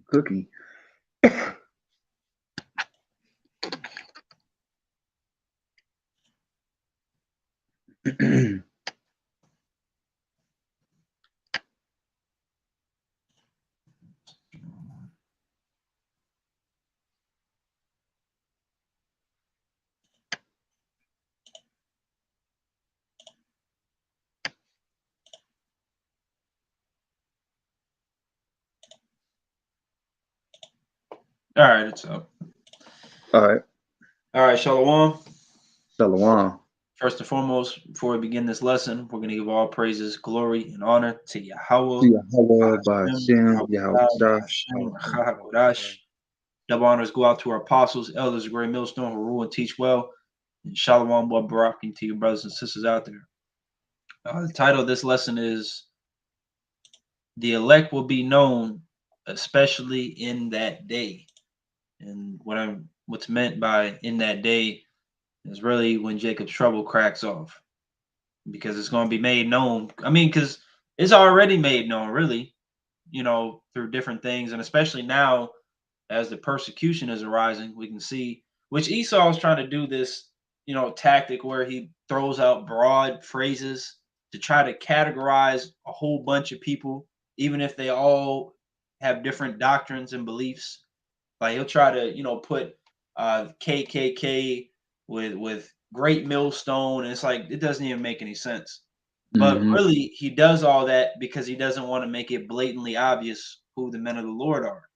cookie. All right, it's up. All right, All right, Shalom. Shalom. First and foremost, before we begin this lesson, we're going to give all praises, glory, and honor to Yahweh, To Yahweh, Bahashem, Ba'ashem, Yahweh Yahushua, Shah. Bahashem, Chahakodash. Double honors go out to our apostles, elders of Great Millstone who rule and teach well. And Shalom, wa baraking to your brothers and sisters out there. The title of this lesson is The Elect Will Be Known, Especially in That Day. And what's meant by in that day is really when Jacob's trouble cracks off, because it's going to be made known. I mean, because it's already made known, really, through different things, and especially now as the persecution is arising, we can see which Esau is trying to do this, tactic where he throws out broad phrases to try to categorize a whole bunch of people, even if they all have different doctrines and beliefs. Like he'll try to, put KKK with Great Millstone, and it's like it doesn't even make any sense. But Mm-hmm. really, he does all that because he doesn't want to make it blatantly obvious who the men of the Lord are.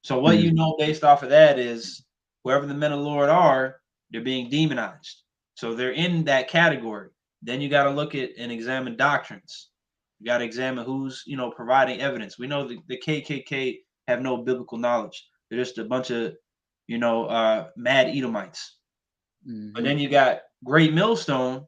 So what you Mm-hmm. know based off of that is whoever the men of the Lord are, they're being demonized. So they're in that category. Then you got to look at and examine doctrines. You got to examine who's, providing evidence. We know the KKK have no biblical knowledge. They're just a bunch of, mad Edomites. But Mm-hmm. then you got Great Millstone,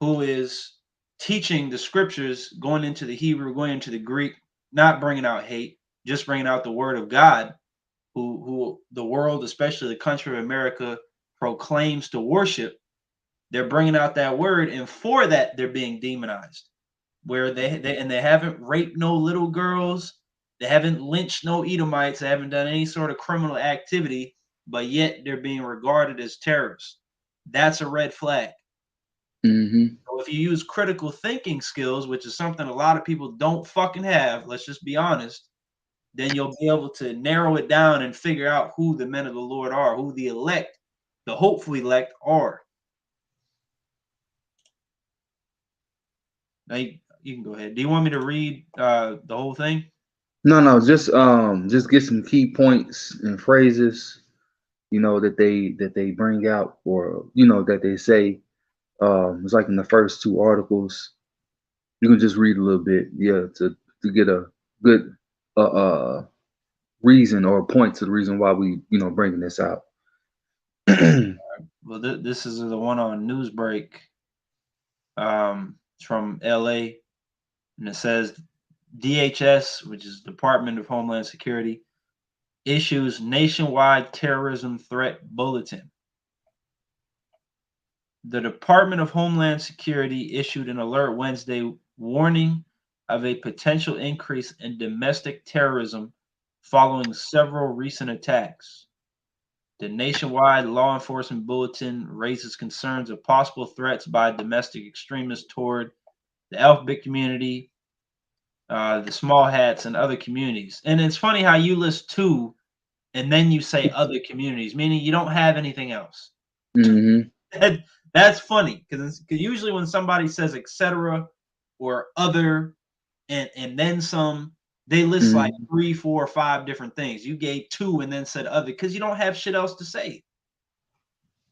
who is teaching the scriptures, going into the Hebrew, going into the Greek, not bringing out hate, just bringing out the word of God, who the world, especially the country of America, proclaims to worship. They're bringing out that word, and for that they're being demonized. Where they haven't raped no little girls, they haven't lynched no Edomites, they haven't done any sort of criminal activity, but yet they're being regarded as terrorists. That's a red flag. Mm-hmm. So if you use critical thinking skills, which is something a lot of people don't fucking have, let's just be honest, then you'll be able to narrow it down and figure out who the men of the Lord are, who the elect, the hopeful elect are. Now you can go ahead. Do you want me to read the whole thing? No, no, just get some key points and phrases, that they bring out, or that they say. It's like in the first two articles. You can just read a little bit, yeah, to get a good reason or point to the reason why we bringing this out. Well, this is the one on Newsbreak. It's from LA, and it says DHS, which is Department of Homeland Security, issues nationwide terrorism threat bulletin. The Department of Homeland Security issued an alert Wednesday warning of a potential increase in domestic terrorism following several recent attacks. The nationwide law enforcement bulletin raises concerns of possible threats by domestic extremists toward the Alphabet community, the Small Hats, and other communities. And it's funny how you list two and then you say other communities, meaning you don't have anything else. Mm-hmm. That's funny because usually when somebody says etc. or other and then some, they list like Mm-hmm. 3, 4, 5 different things. You gave two and then said other because you don't have shit else to say.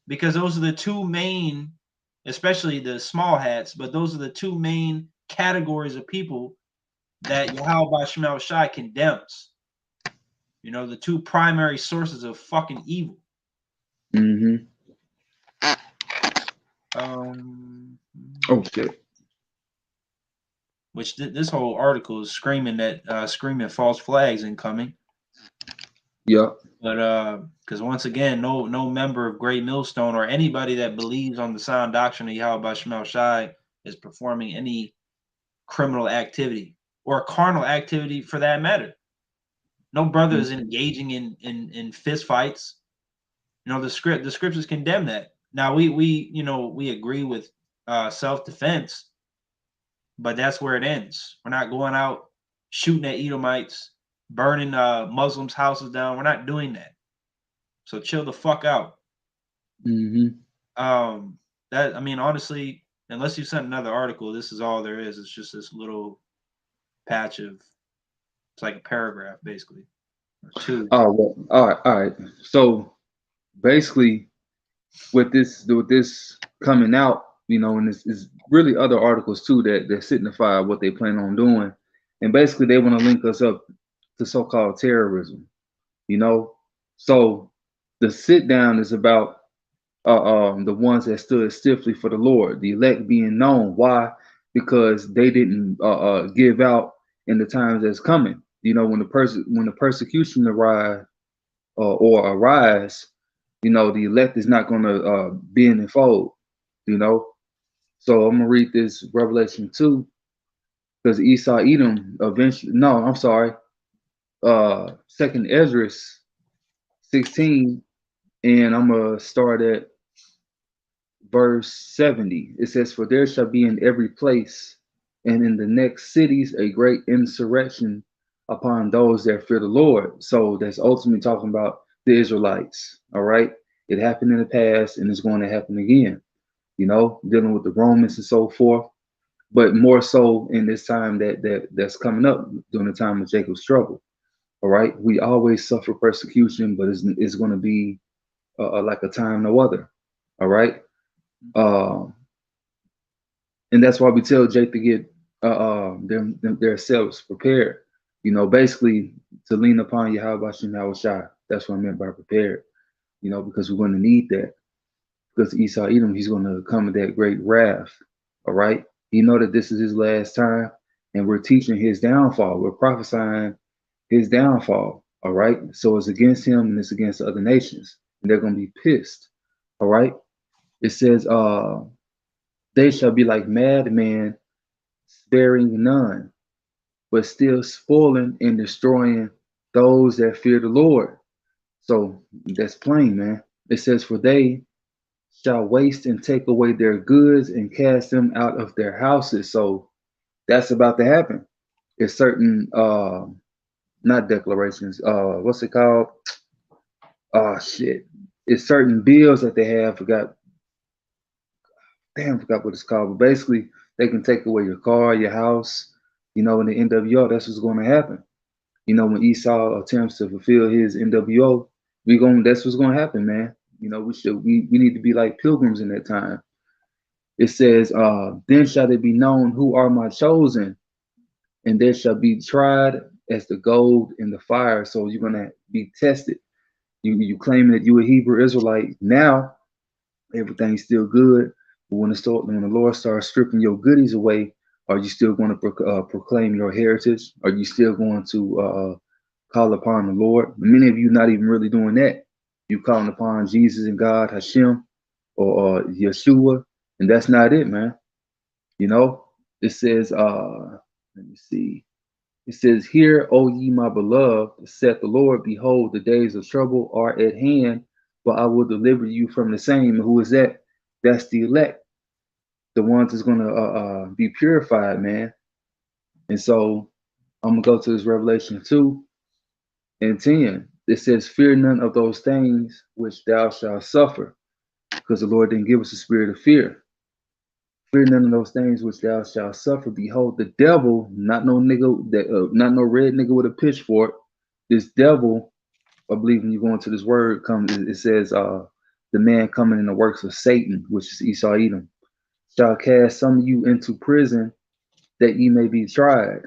Because those are the two main, especially the small hats, but those are the two main categories of people that Yahweh Shemel Shai condemns. The two primary sources of fucking evil. Mm-hmm. Um, Oh shit. which this whole article is screaming that screaming false flags incoming. Yeah. But because once again, no member of Great Millstone or anybody that believes on the sound doctrine of Yahweh Shemel Shai is performing any criminal activity or carnal activity for that matter. No brother is engaging in fist fights. You know, the scriptures condemn that. Now we agree with self-defense, but that's where it ends. We're not going out shooting at Edomites, burning Muslims' houses down. We're not doing that. So chill the fuck out. That, I mean, honestly, unless you sent another article, this is all there is. It's just this little patch of, it's like a paragraph basically, or two. Oh, well, all right. So basically, with this coming out, you know, and this is really other articles too that signify what they plan on doing, and basically they want to link us up to so-called terrorism, you know. So the sit down is about the ones that stood stiffly for the Lord, the elect being known. Why? Because they didn't give out in the times that's coming. You know, when the persecution arise or arise, you know, the elect is not going to be in the fold. You know, so I'm gonna read this Revelation 2 because Esau Edom eventually. No, I'm sorry. Second Ezra 16, and I'm gonna start at verse 70. It says, "For there shall be in every place and in the next cities a great insurrection upon those that fear the Lord." So that's ultimately talking about the Israelites. All right. It happened in the past and it's going to happen again, you know, dealing with the Romans and so forth. But more so in this time that's coming up during the time of Jacob's trouble. All right. We always suffer persecution, but it's going to be like a time no other. All right. And that's why we tell Jake to get themselves prepared. You know, basically to lean upon Yahweh Shai. That's what I meant by prepared. You know, because we're going to need that. Because Esau Edom, he's going to come with that great wrath. All right. He know that this is his last time, and we're teaching his downfall. We're prophesying his downfall. All right. So it's against him and it's against other nations, and they're going to be pissed. All right. It says, they shall be like madmen, sparing none, but still spoiling and destroying those that fear the Lord. So that's plain, man. It says, for they shall waste and take away their goods and cast them out of their houses. So that's about to happen. It's certain not declarations, what's it called? Oh shit. It's certain bills that they have, forgot what it's called, but basically they can take away your car, your house, you know, in the NWO, that's what's going to happen. You know, when Esau attempts to fulfill his NWO, that's what's going to happen, man. You know, we need to be like pilgrims in that time. It says, then shall it be known who are my chosen, and they shall be tried as the gold in the fire. So you're gonna be tested. You claim that you a Hebrew Israelite now, everything's still good. But when the Lord starts stripping your goodies away, are you still going to proclaim your heritage? Are you still going to call upon the Lord? Many of you not even really doing that. You calling upon Jesus and God, Hashem, or Yeshua, and that's not it, man. You know, it says, let me see. It says, "Hear, O ye my beloved, saith the Lord, behold, the days of trouble are at hand, but I will deliver you from the same." Who is that? That's the elect, the ones that's going to be purified, man. And so I'm going to go to this Revelation 2 and 10. It says, "Fear none of those things which thou shalt suffer," because the Lord didn't give us a spirit of fear. "Fear none of those things which thou shalt suffer. Behold, the devil, not no nigga, not no red nigga with a pitchfork. This devil, I believe when you go into this word, it says, the man coming in the works of Satan, which is Esau Edom, shall cast some of you into prison that ye may be tried."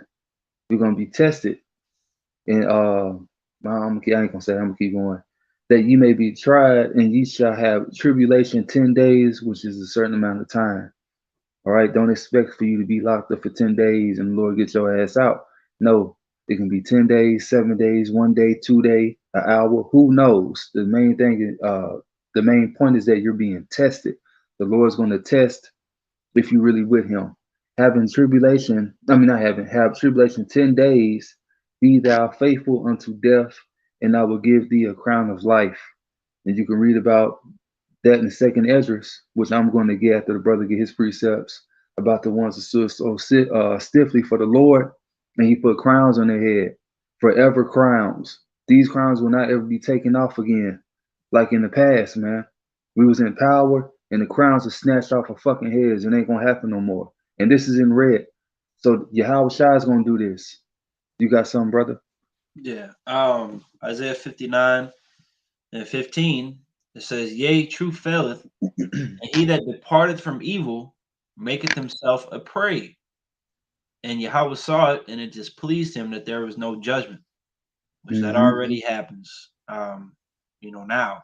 You're gonna be tested, and I ain't gonna say. I'm gonna keep going. "That ye may be tried, and ye shall have tribulation 10 days, which is a certain amount of time." All right, don't expect for you to be locked up for 10 days and the Lord get your ass out. No, it can be 10 days, 7 days, 1 day, 2 day, an hour. Who knows? The main thing is, the main point is that you're being tested. The Lord's going to test if you really with him. Have tribulation 10 days, Be thou faithful unto death, and I will give thee a crown of life. And you can read about that in the second Esdras, which I'm going to get after the brother get his precepts about the ones that stood so stiffly for the Lord, and he put crowns on their head, forever crowns. These crowns will not ever be taken off again, like in the past, man. We was in power, and the crowns are snatched off our fucking heads, and it ain't gonna happen no more. And this is in red. So Yahweh Shai is gonna do this. You got something, brother? Yeah. Isaiah 59 and 15, it says, Yea, truth faileth, and he that departeth from evil maketh himself a prey. And Yahweh saw it, and it displeased him that there was no judgment, which that Mm-hmm. already happens. Now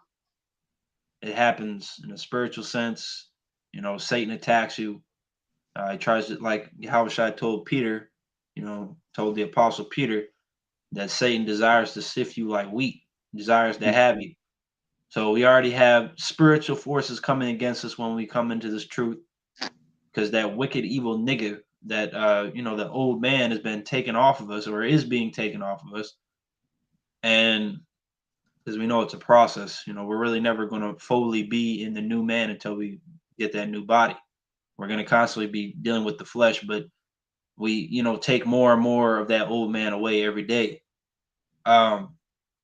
it happens in a spiritual sense. Satan attacks you. He tries to, like Yahweh told Peter, told the apostle Peter that Satan desires to sift you like wheat, desires to have you. So we already have spiritual forces coming against us when we come into this truth, because that wicked, evil nigga, that the old man has been taken off of us, or is being taken off of us, and because we know it's a process. We're really never going to fully be in the new man until we get that new body. We're going to constantly be dealing with the flesh, but we take more and more of that old man away every day. But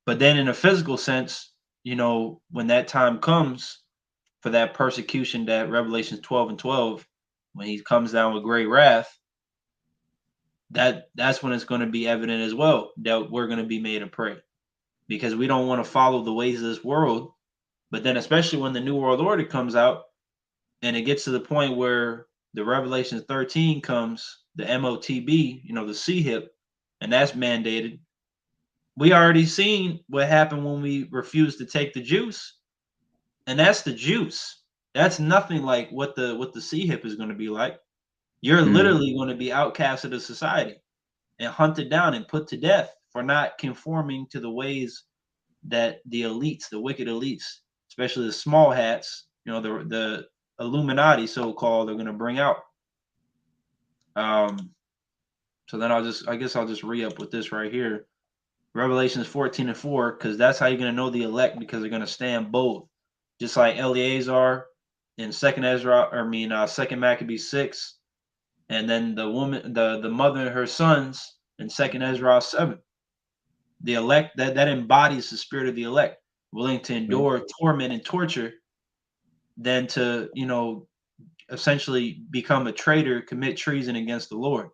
then in a physical sense, when that time comes for that persecution, that Revelations 12 and 12, when he comes down with great wrath, that's when it's going to be evident as well that we're going to be made a prey, because we don't want to follow the ways of this world. But then especially when the New World Order comes out and it gets to the point where the Revelation 13 comes, the MOTB, the CHIP, and that's mandated. We already seen what happened when we refused to take the juice, and that's the juice. That's nothing like what the CHIP is going to be like. You're literally going to be outcasted of society and hunted down and put to death for not conforming to the ways that the elites, the wicked elites, especially the small hats, the Illuminati, so called, are going to bring out. So then I guess I'll just re-up with this right here. Revelations 14 and 4, because that's how you're going to know the elect, because they're going to stand bold. Just like Eleazar in Second Maccabees 6, and then the woman, the mother and her sons in Second Ezra 7. The elect, that embodies the spirit of the elect, willing to endure torment and torture, than to essentially become a traitor, commit treason against the Lord.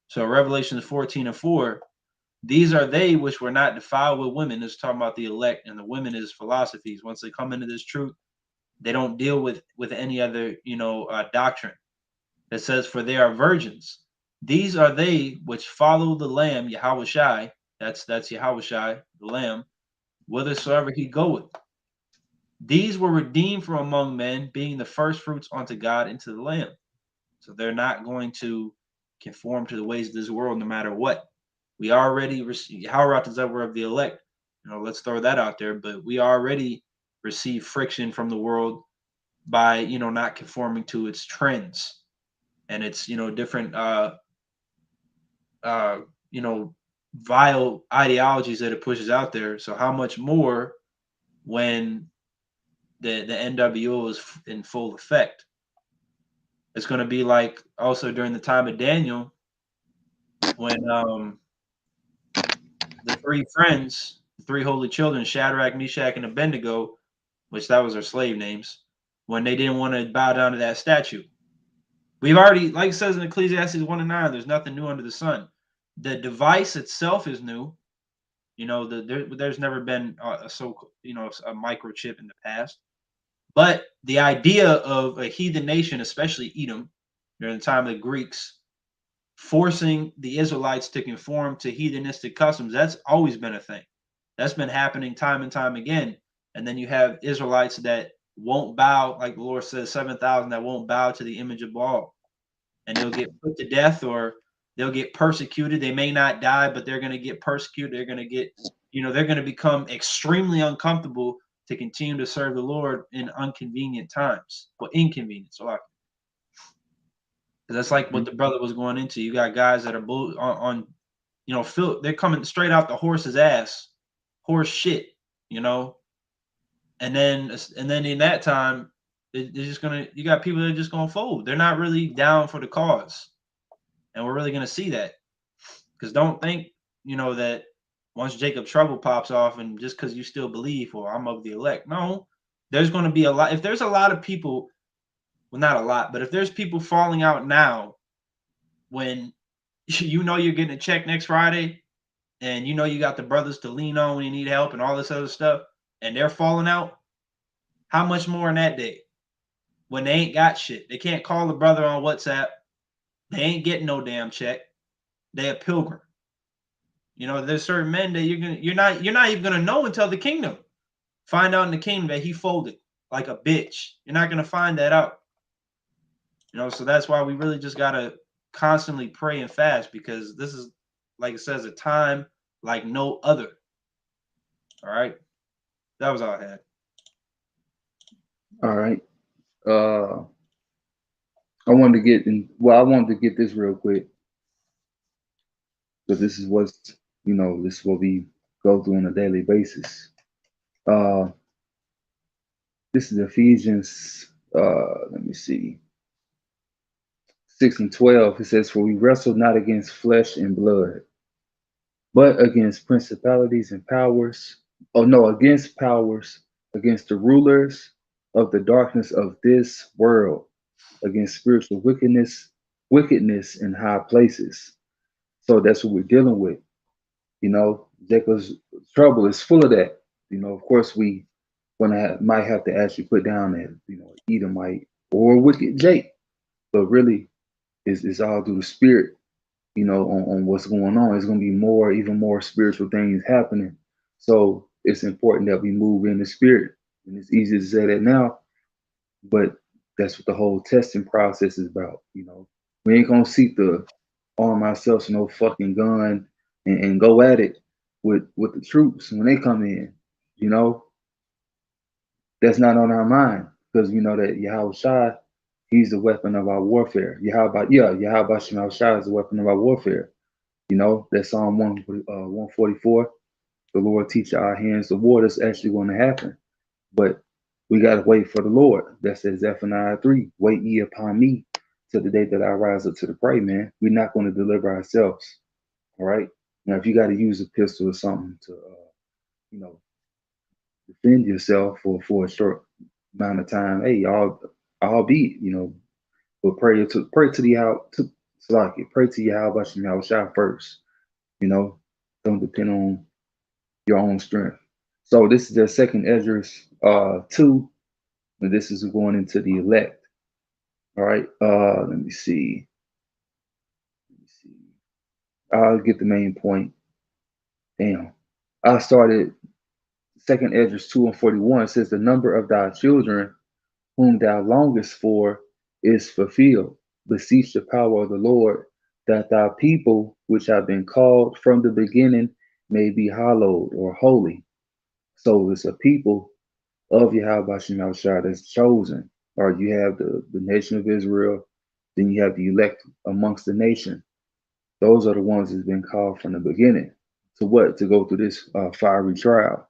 So Revelations 14 and 4, these are they which were not defiled with women. It's talking about the elect, and the women is philosophies. Once they come into this truth, they don't deal with any other doctrine. It says, for they are virgins. These are they which follow the Lamb, Yahweh Shai. That's Yahweh Shai, the Lamb, whithersoever he goeth. These were redeemed from among men, being the first fruits unto God and to the Lamb. So they're not going to conform to the ways of this world, no matter what. We already receive Howrat is ever of the elect. Let's throw that out there. But we already receive friction from the world by not conforming to its trends and its different vile ideologies that it pushes out there. So how much more when the NWO is in full effect? It's going to be like also during the time of Daniel, when the three friends, the three holy children, Shadrach, Meshach, and Abednego, which that was their slave names, when they didn't want to bow down to that statue. We've already, like it says in Ecclesiastes 1 and 9, there's nothing new under the sun. The device itself is new. There's never been a microchip in the past. But the idea of a heathen nation, especially Edom, during the time of the Greeks, forcing the Israelites to conform to heathenistic customs, that's always been a thing. That's been happening time and time again. And then you have Israelites that won't bow, like the Lord says, 7,000 that won't bow to the image of Baal. And they'll get put to death, or they'll get persecuted. They may not die, but they're going to get persecuted. They're going to get, they're going to become extremely uncomfortable to continue to serve the Lord in inconvenient times. Well, inconvenience. So that's like what the brother was going into. You got guys that are on you know, they're coming straight out the horse's ass, horse shit, you know. And then in that time, they're just gonna, you got people that are just gonna fold. They're not really down for the cause, and we're really gonna see that. Because don't think, you know, that once Jacob Trouble pops off and just because you still believe, or I'm of the elect. No, there's going to be a lot. If there's a lot of people, well, not a lot, but if there's people falling out now, when you know you're getting a check next Friday, and you know you got the brothers to lean on when you need help and all this other stuff, and they're falling out, how much more in that day when they ain't got shit? They can't call the brother on WhatsApp. They ain't getting no damn check. They a pilgrim. You know, there's certain men that you're not even gonna know until the kingdom. Find out in the kingdom that he folded like a bitch. You're not gonna find that out. You know, so that's why we really just gotta constantly pray and fast, because this is, like it says, a time like no other. All right. That was all I had. All right. I wanted to get in. Well, I wanted to get this real quick because this is what's, this is what we go through on a daily basis. Uh, this is Ephesians. Let me see, 6:12. It says, "For we wrestle not against flesh and blood, but against principalities and powers. Oh no, against powers, against the rulers of the darkness of this world, against spiritual wickedness in high places." So that's what we're dealing with. Jacob's trouble is full of that. Of course, we might have to actually put down that, Edomite or wicked Jake, but really, it's all through the spirit, on what's going on. It's going to be even more spiritual things happening. So it's important that we move in the spirit. And it's easy to say that now, but that's what the whole testing process is about. We ain't going to seek to arm ourselves with no fucking gun and go at it with the troops when they come in. You know, that's not on our mind because we know that Yahweh Shai, he's the weapon of our warfare. Yahweh Shai is the weapon of our warfare. That Psalm 144, the Lord teach our hands the war. That's actually going to happen. But we got to wait for the Lord. That says Zephaniah 3, wait ye upon me till the day that I rise up to the prey, man. We're not going to deliver ourselves. All right. Now, if you got to use a pistol or something to, defend yourself for a short amount of time, hey, I'll be, but pray to Yahweh Shai first. Don't depend on your own strength. So this is the second Esdras 2, and this is going into the elect. All right. Let me see. I'll get the main point. Damn. I started second Esdras 2:41. It says, "The number of thy children whom thou longest for is fulfilled. Beseech the power of the Lord, that thy people which have been called from the beginning may be hallowed," or holy. So it's a people of Yahweh Shai that's chosen. Or you have the nation of Israel, then you have the elect amongst the nation. Those are the ones that's been called from the beginning. To what? To go through this fiery trial,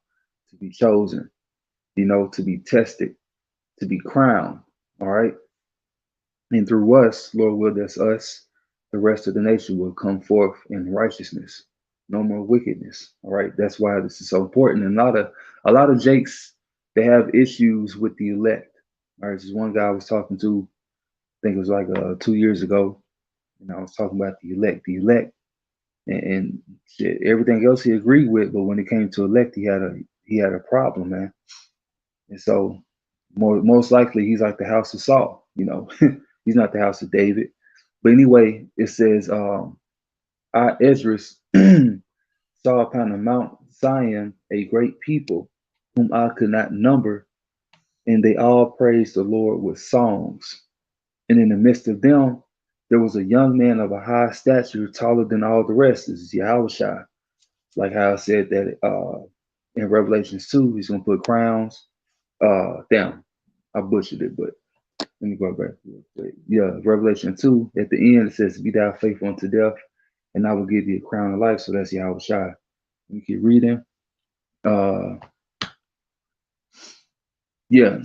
to be chosen, to be tested, to be crowned. All right. And through us, Lord will, that's us, the rest of the nation will come forth in righteousness. No more wickedness. All right. That's why this is so important. And a lot of Jakes, they have issues with the elect. All right. This one guy I was talking to, I think it was like 2 years ago, and I was talking about the elect, and shit, everything else he agreed with, but when it came to elect, he had a problem, man. And so most likely he's like the house of Saul, he's not the house of David. But anyway, it says, I Esdras saw upon the Mount Zion a great people whom I could not number, and they all praised the Lord with songs. And in the midst of them, there was a young man of a high stature, taller than all the rest. This is Yahushua. Like how I said that in Revelations 2, he's going to put crowns. Damn, I butchered it, but let me go back real quick. Yeah, Revelation 2, at the end, it says, "Be thou faithful unto death, and I will give thee a crown of life. So that's Yahweh Shai. We keep reading. Uh, yeah.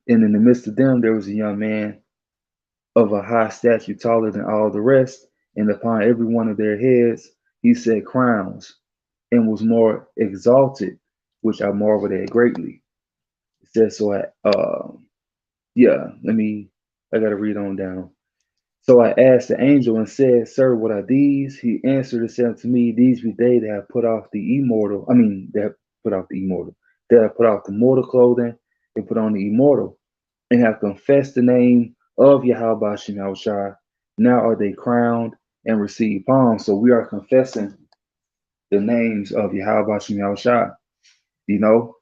And in the midst of them, there was a young man of a high stature, taller than all the rest, and upon every one of their heads he set crowns, and was more exalted, which I marveled at greatly. It says so. Yeah, I gotta read on down. So I asked the angel and said, Sir, what are these? He answered and said unto me, These be they that have put off the immortal. That have put off the immortal. That have put off the mortal clothing and put on the immortal, and have confessed the name of Yahweh Bashim Yahushua. Now are they crowned and receive palms. So we are confessing the names of Yahweh Bashim Yahushua. You know,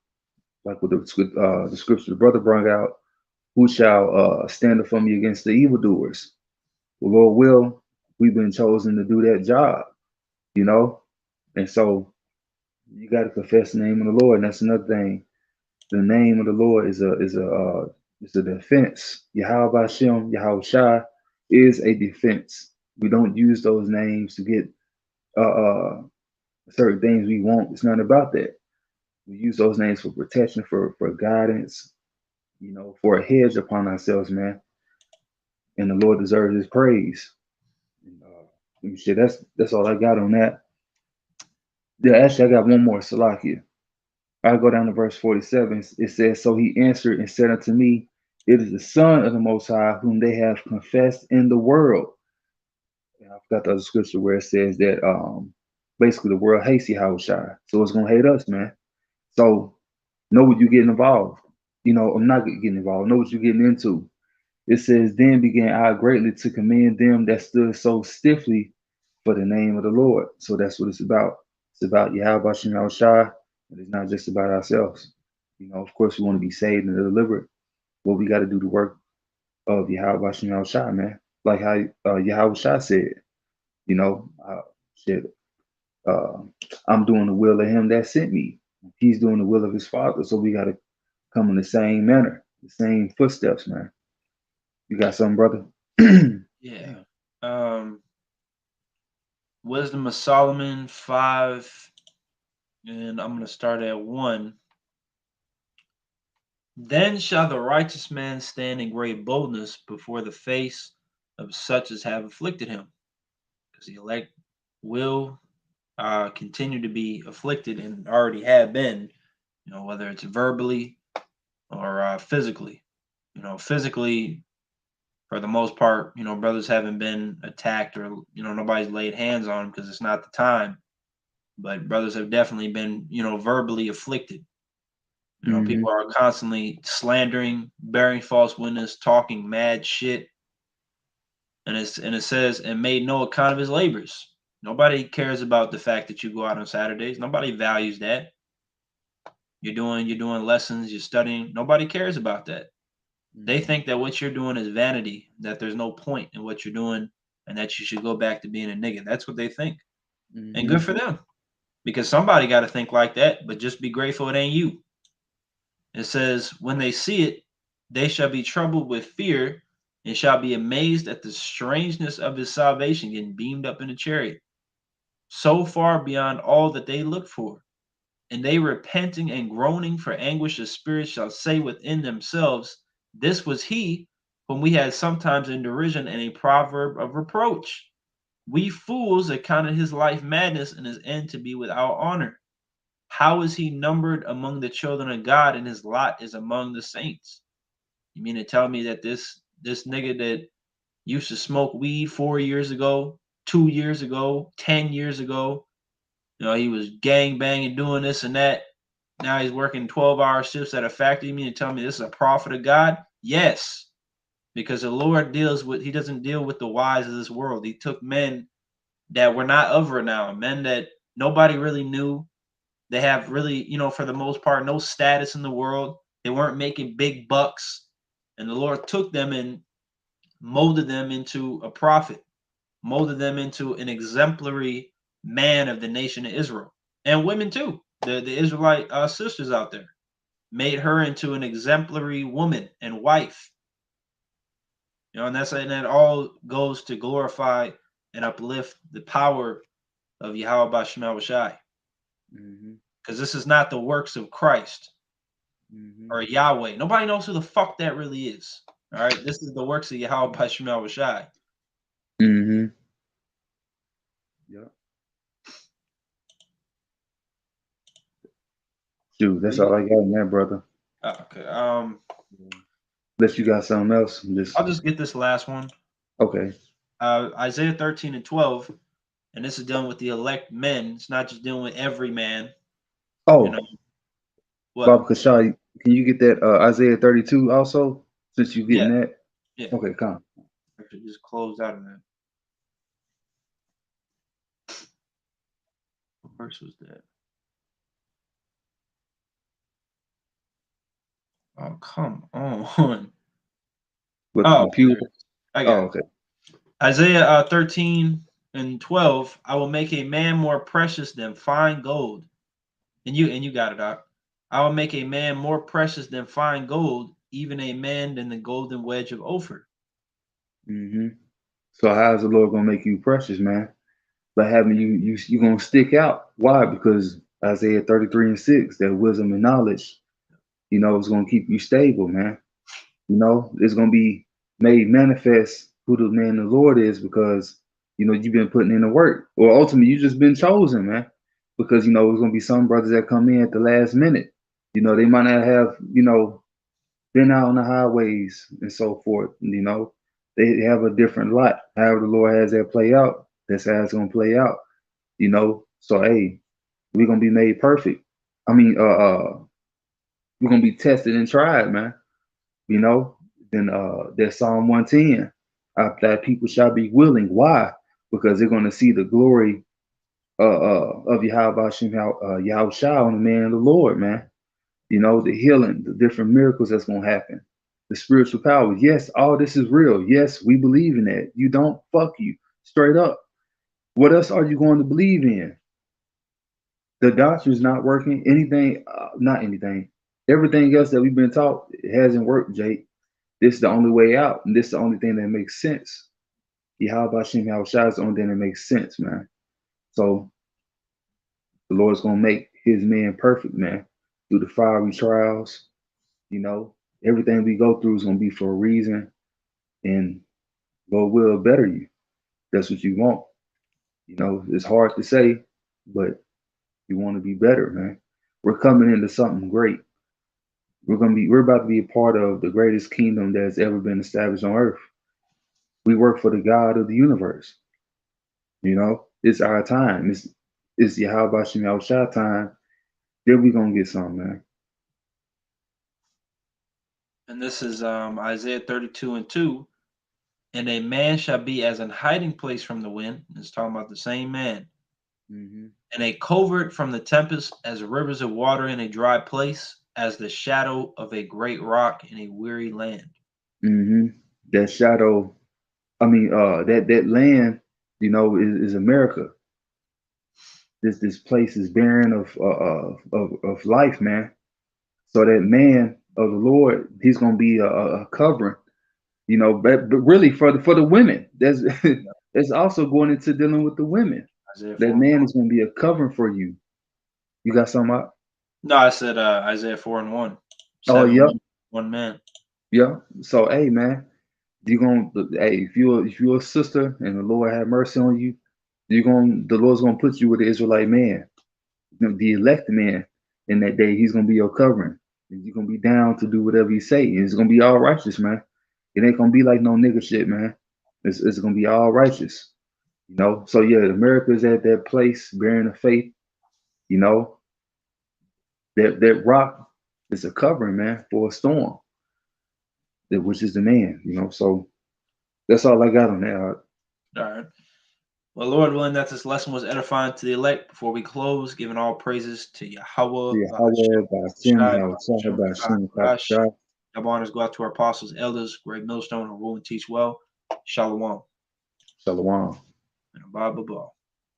like with the scripture the brother brought out, who shall stand up for me against the evildoers? Well, Lord will, we've been chosen to do that job, you know? And so you got to confess the name of the Lord. And that's another thing. The name of the Lord is a defense. Yahweh Hashem, Yahweh Shai is a defense. We don't use those names to get uh, uh, certain things we want. It's not about that. We use those names for protection, for guidance, for a hedge upon ourselves, man. And the Lord deserves His praise. And, shit, that's all I got on that. Yeah, actually, I got one more, Salakia. I go down to verse 47. It says, So he answered and said unto me, It is the Son of the Most High, whom they have confessed in the world. And I forgot the other scripture where it says that basically the world hates Yahushua. So it's going to hate us, man. So know what you're getting involved. I'm not getting involved. Know what you're getting into. It says, Then began I greatly to commend them that stood so stiffly for the name of the Lord. So that's what it's about. It's about Yahweh Shem Shai, and it's not just about ourselves. Of course, we want to be saved and delivered, but we got to do the work of Yahweh Shem Shai, man. Like how Yahweh Shai said, you know, uh, shit, uh, I'm doing the will of Him that sent me. He's doing the will of His Father. So we got to come in the same manner, the same footsteps, man. You got something, brother? Yeah. Wisdom of Solomon 5, and I'm going to start at 1. Then shall the righteous man stand in great boldness before the face of such as have afflicted him, because the elect will continue to be afflicted and already have been, whether it's verbally or physically. Physically, for the most part, brothers haven't been attacked or, nobody's laid hands on them because it's not the time. But brothers have definitely been, verbally afflicted. People are constantly slandering, bearing false witness, talking mad shit. And it says, and made no account of his labors. Nobody cares about the fact that you go out on Saturdays. Nobody values that. You're doing lessons, you're studying. Nobody cares about that. They think that what you're doing is vanity, that there's no point in what you're doing, and that you should go back to being a nigga. That's what they think. And good for them. Because somebody got to think like that, but just be grateful it ain't you. It says, when they see it, they shall be troubled with fear and shall be amazed at the strangeness of his salvation, getting beamed up in a chariot, so far beyond all that they looked for. And they repenting and groaning for anguish of spirit shall say within themselves, This was he whom we had sometimes in derision and a proverb of reproach. We fools accounted his life madness and his end to be without honor. How is he numbered among the children of God and his lot is among the saints? You mean to tell me that this nigga that used to smoke weed 4 years ago, 2 years ago, 10 years ago, he was gang banging, doing this and that. Now he's working 12-hour shifts at a factory. You mean to tell me this is a prophet of God? Yes, because the Lord he doesn't deal with the wise of this world. He took men that were not of renown, men that nobody really knew. They have really, for the most part, no status in the world. They weren't making big bucks. And the Lord took them and molded them into a prophet, molded them into an exemplary man of the nation of Israel. And women too. The Israelite sisters out there made her into an exemplary woman and wife. And that all goes to glorify and uplift the power of Yahweh Bashem Shai. Mm-hmm. Because this is not the works of Christ Mm-hmm. or Yahweh. Nobody knows who the fuck that really is. All right. This is the works of Yahweh Bashem Shai. Mm-hmm. Yeah. Dude, that's all I got in there, brother. Okay. Unless you got something else. I'll just get this last one. Okay. Isaiah 13 and 12, and this is dealing with the elect men. It's not just dealing with every man. Oh, You know what? Bob Kashai, can you get that Isaiah 32 also? Since you getting that? Yeah. Okay, come. Actually, just closed out of that. What verse was that? Oh, come on. With the computer. I got it. Okay. Isaiah 13 and 12. I will make a man more precious than fine gold. And you got it, Doc. I will make a man more precious than fine gold, even a man than the golden wedge of Ophir. Mm-hmm. So how's the Lord gonna make you precious, man? By having you gonna stick out. Why? Because Isaiah 33 and 6, that wisdom and knowledge, is gonna keep you stable, man. It's gonna be made manifest who the man the Lord is because you've been putting in the work. Or ultimately you just been chosen, man. Because there's gonna be some brothers that come in at the last minute. They might not have, been out on the highways and so forth. They have a different lot. However the Lord has that play out, that's how it's gonna play out. So hey, we're gonna be made perfect. I mean, we're gonna be tested and tried, man. Then there's Psalm 110. That people shall be willing. Why? Because they're gonna see the glory of Yahweh Shai on the man of the Lord, man. The healing, the different miracles that's gonna happen, the spiritual power. Yes, all this is real. Yes, we believe in that. You don't, fuck you. Straight up. What else are you going to believe in? The doctrine's not working. Anything, not anything. Everything else that we've been taught, it hasn't worked, Jake. This is the only way out, and this is the only thing that makes sense. Yahweh Hashem Yahushua is the only thing that makes sense, man. So the Lord's gonna make his man perfect, man, through the fiery trials. Everything we go through is gonna be for a reason, and Lord will better you. That's what you want. It's hard to say, but you want to be better, man. We're coming into something great. We're about to be a part of the greatest kingdom that's ever been established on earth. We work for the God of the universe. It's our time. It's Yahweh Hashem Yahushua time. Then we gonna get something, man. And this is Isaiah 32 and 2. And a man shall be as an hiding place from the wind. It's talking about the same man. Mm-hmm. And a covert from the tempest, as rivers of water in a dry place, as the shadow of a great rock in a weary land. Mm-hmm. That shadow, that land, is America. This place is barren of life, man. So that man of the Lord, he's gonna be a covering, but really for the women. That's also going into dealing with the women. That man is gonna be a covering for you. You got something up? No, I said Isaiah 4 and 1. Oh yeah, one man. Yeah. So hey, man, if you're a sister and the Lord have mercy on you, the Lord's gonna put you with the Israelite man, the elect man. In that day, he's gonna be your covering. And you're gonna be down to do whatever he say. And it's gonna be all righteous, man. It ain't gonna be like no nigga shit, man. It's gonna be all righteous. So yeah, America's at that place bearing the faith. That rock is a covering, man, for a storm. Which is the man. So that's all I got on that. All right. Well, Lord willing, that this lesson was edifying to the elect. Before we close, giving all praises to Yahweh. Double honors go out to our apostles, elders, great millstone, who rule and teach well. Shalom. Shalom. And Abba.